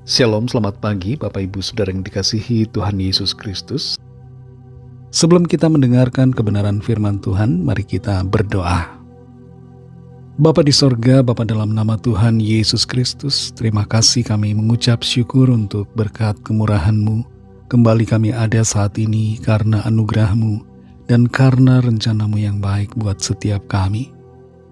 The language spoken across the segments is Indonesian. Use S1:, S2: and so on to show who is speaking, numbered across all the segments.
S1: Shalom, selamat pagi Bapak Ibu Saudara yang dikasihi Tuhan Yesus Kristus. Sebelum kita mendengarkan kebenaran firman Tuhan, mari kita berdoa. Bapa di sorga, Bapa dalam nama Tuhan Yesus Kristus, terima kasih kami mengucap syukur untuk berkat kemurahan-Mu. Kembali kami ada saat ini karena anugerah-Mu dan karena rencana-Mu yang baik buat setiap kami.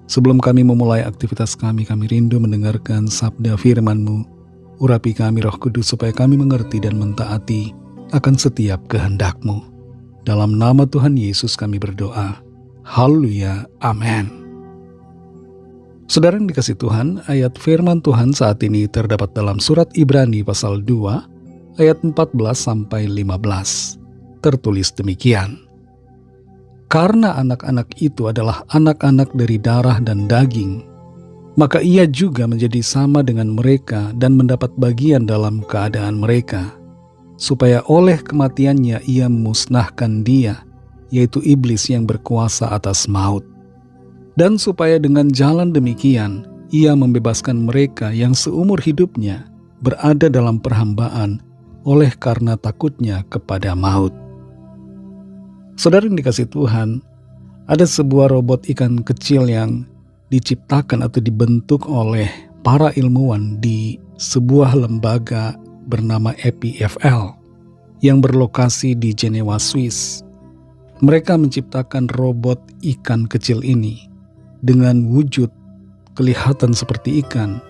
S1: Sebelum kami memulai aktivitas kami rindu mendengarkan sabda firman-Mu. Urapi kami Roh Kudus supaya kami mengerti dan mentaati akan setiap kehendak-Mu. Dalam nama Tuhan Yesus kami berdoa. Haleluya. Amin. Saudara yang dikasihi Tuhan, ayat firman Tuhan saat ini terdapat dalam surat Ibrani pasal 2 ayat 14-15. Tertulis demikian. Karena anak-anak itu adalah anak-anak dari darah dan daging, maka ia juga menjadi sama dengan mereka dan mendapat bagian dalam keadaan mereka, supaya oleh kematiannya ia memusnahkan dia, yaitu iblis yang berkuasa atas maut. Dan supaya dengan jalan demikian, ia membebaskan mereka yang seumur hidupnya berada dalam perhambaan oleh karena takutnya kepada maut. Saudara yang dikasihi Tuhan, ada sebuah robot ikan kecil yang diciptakan atau dibentuk oleh para ilmuwan di sebuah lembaga bernama EPFL yang berlokasi di Jenewa, Swiss. Mereka menciptakan robot ikan kecil ini dengan wujud kelihatan seperti ikan,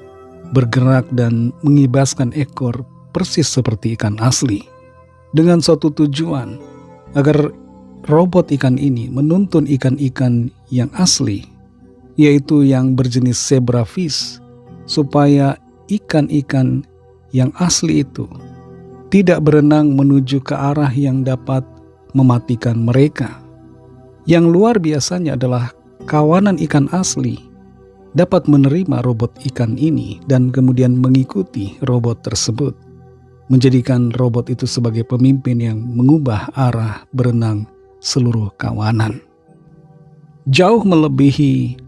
S1: bergerak dan mengibaskan ekor persis seperti ikan asli, dengan suatu tujuan agar robot ikan ini menuntun ikan-ikan yang asli, yaitu yang berjenis zebrafish, supaya ikan-ikan yang asli itu tidak berenang menuju ke arah yang dapat mematikan mereka. Yang luar biasanya adalah kawanan ikan asli dapat menerima robot ikan ini dan kemudian mengikuti robot tersebut, menjadikan robot itu sebagai pemimpin yang mengubah arah berenang seluruh kawanan. Jauh melebihi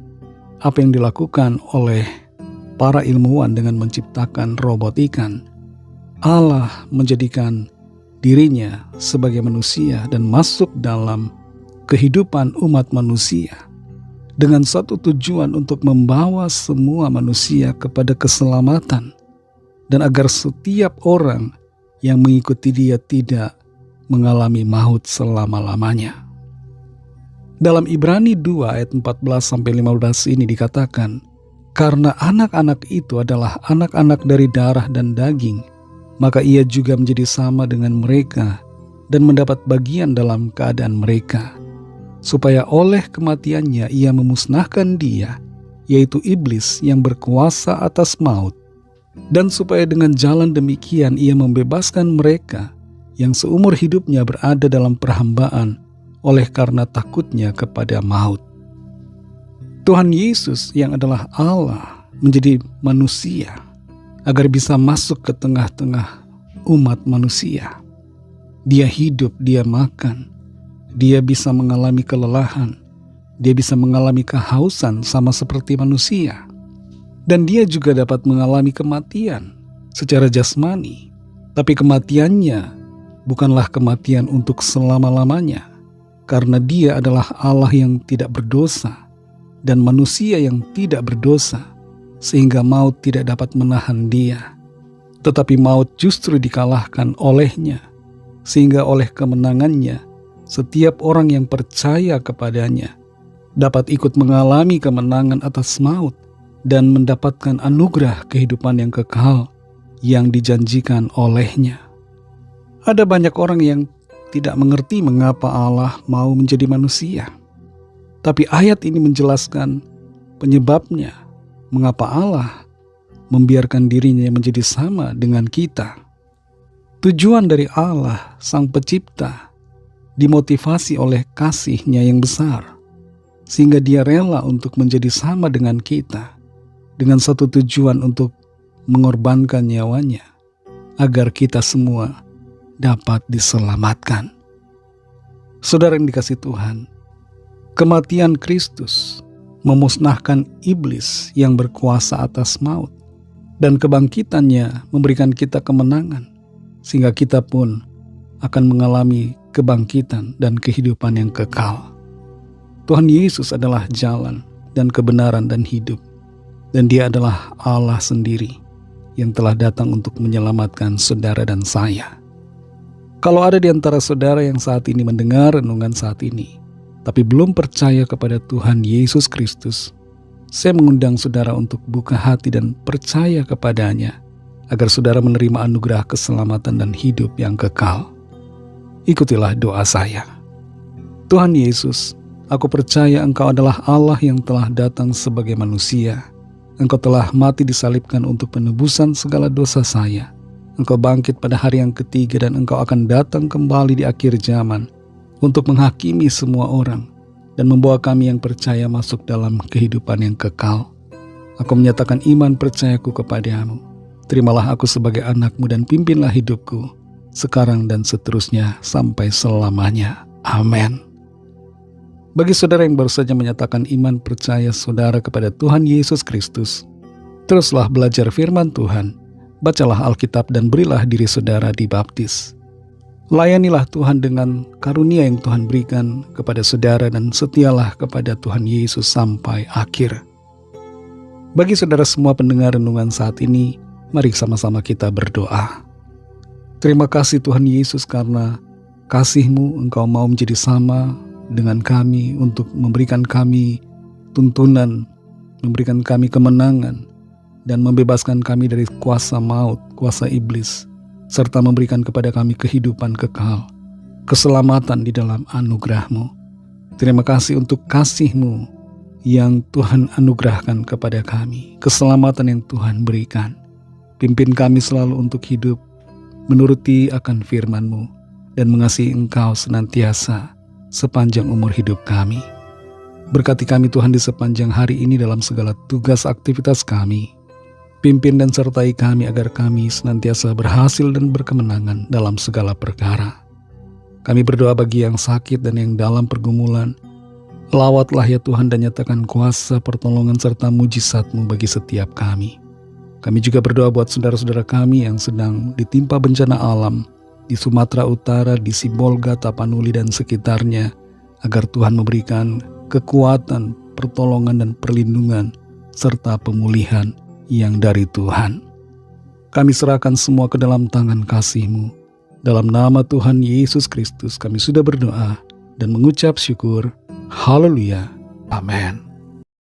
S1: apa yang dilakukan oleh para ilmuwan dengan menciptakan robot ikan, Allah menjadikan dirinya sebagai manusia dan masuk dalam kehidupan umat manusia dengan satu tujuan untuk membawa semua manusia kepada keselamatan dan agar setiap orang yang mengikuti dia tidak mengalami maut selama-lamanya. Dalam Ibrani 2 ayat 14-15 ini dikatakan, karena anak-anak itu adalah anak-anak dari darah dan daging, maka ia juga menjadi sama dengan mereka dan mendapat bagian dalam keadaan mereka, supaya oleh kematiannya ia memusnahkan dia, yaitu iblis yang berkuasa atas maut, dan supaya dengan jalan demikian ia membebaskan mereka yang seumur hidupnya berada dalam perhambaan oleh karena takutnya kepada maut. Tuhan Yesus yang adalah Allah menjadi manusia agar bisa masuk ke tengah-tengah umat manusia. Dia hidup, dia makan, dia bisa mengalami kelelahan, dia bisa mengalami kehausan sama seperti manusia. Dan dia juga dapat mengalami kematian secara jasmani. Tapi kematiannya bukanlah kematian untuk selama-lamanya, karena dia adalah Allah yang tidak berdosa dan manusia yang tidak berdosa, sehingga maut tidak dapat menahan dia. Tetapi maut justru dikalahkan olehnya, sehingga oleh kemenangannya, setiap orang yang percaya kepadanya dapat ikut mengalami kemenangan atas maut dan mendapatkan anugerah kehidupan yang kekal yang dijanjikan olehnya. Ada banyak orang yang tidak mengerti mengapa Allah mau menjadi manusia. Tapi ayat ini menjelaskan penyebabnya, mengapa Allah membiarkan dirinya menjadi sama dengan kita. Tujuan dari Allah, Sang Pencipta, dimotivasi oleh kasih-Nya yang besar, sehingga Dia rela untuk menjadi sama dengan kita, dengan satu tujuan untuk mengorbankan nyawanya, agar kita semua dapat diselamatkan. Saudara yang dikasihi Tuhan, kematian Kristus memusnahkan iblis yang berkuasa atas maut dan kebangkitannya memberikan kita kemenangan, sehingga kita pun akan mengalami kebangkitan dan kehidupan yang kekal. Tuhan Yesus adalah jalan dan kebenaran dan hidup, dan Dia adalah Allah sendiri yang telah datang untuk menyelamatkan saudara dan saya. Kalau ada di antara saudara yang saat ini mendengar renungan saat ini, tapi belum percaya kepada Tuhan Yesus Kristus, saya mengundang saudara untuk buka hati dan percaya kepadanya, agar saudara menerima anugerah keselamatan dan hidup yang kekal. Ikutilah doa saya. Tuhan Yesus, aku percaya Engkau adalah Allah yang telah datang sebagai manusia. Engkau telah mati disalibkan untuk penebusan segala dosa saya. Engkau bangkit pada hari yang ketiga dan Engkau akan datang kembali di akhir zaman untuk menghakimi semua orang dan membawa kami yang percaya masuk dalam kehidupan yang kekal. Aku menyatakan iman percayaku kepadamu. Terimalah aku sebagai anak-Mu dan pimpinlah hidupku sekarang dan seterusnya sampai selamanya. Amin. Bagi saudara yang baru saja menyatakan iman percaya saudara kepada Tuhan Yesus Kristus, teruslah belajar firman Tuhan. Bacalah Alkitab dan berilah diri saudara dibaptis. Layanilah Tuhan dengan karunia yang Tuhan berikan kepada saudara dan setialah kepada Tuhan Yesus sampai akhir. Bagi saudara semua pendengar renungan saat ini, mari sama-sama kita berdoa. Terima kasih Tuhan Yesus karena kasih-Mu Engkau mau menjadi sama dengan kami untuk memberikan kami tuntunan, memberikan kami kemenangan, dan membebaskan kami dari kuasa maut, kuasa iblis, serta memberikan kepada kami kehidupan kekal, keselamatan di dalam anugerah-Mu. Terima kasih untuk kasih-Mu yang Tuhan anugerahkan kepada kami, keselamatan yang Tuhan berikan. Pimpin kami selalu untuk hidup menuruti akan firman-Mu dan mengasihi Engkau senantiasa sepanjang umur hidup kami. Berkati kami Tuhan di sepanjang hari ini dalam segala tugas aktivitas kami. Pimpin dan sertai kami agar kami senantiasa berhasil dan berkemenangan dalam segala perkara. Kami berdoa bagi yang sakit dan yang dalam pergumulan. Lawatlah ya Tuhan dan nyatakan kuasa pertolongan serta mujizat-Mu bagi setiap kami. Kami juga berdoa buat saudara-saudara kami yang sedang ditimpa bencana alam di Sumatera Utara, di Sibolga, Tapanuli dan sekitarnya, agar Tuhan memberikan kekuatan, pertolongan dan perlindungan serta pemulihan yang dari Tuhan. Kami serahkan semua ke dalam tangan kasih-Mu. Dalam nama Tuhan Yesus Kristus kami sudah berdoa dan mengucap syukur. Haleluya. Amin.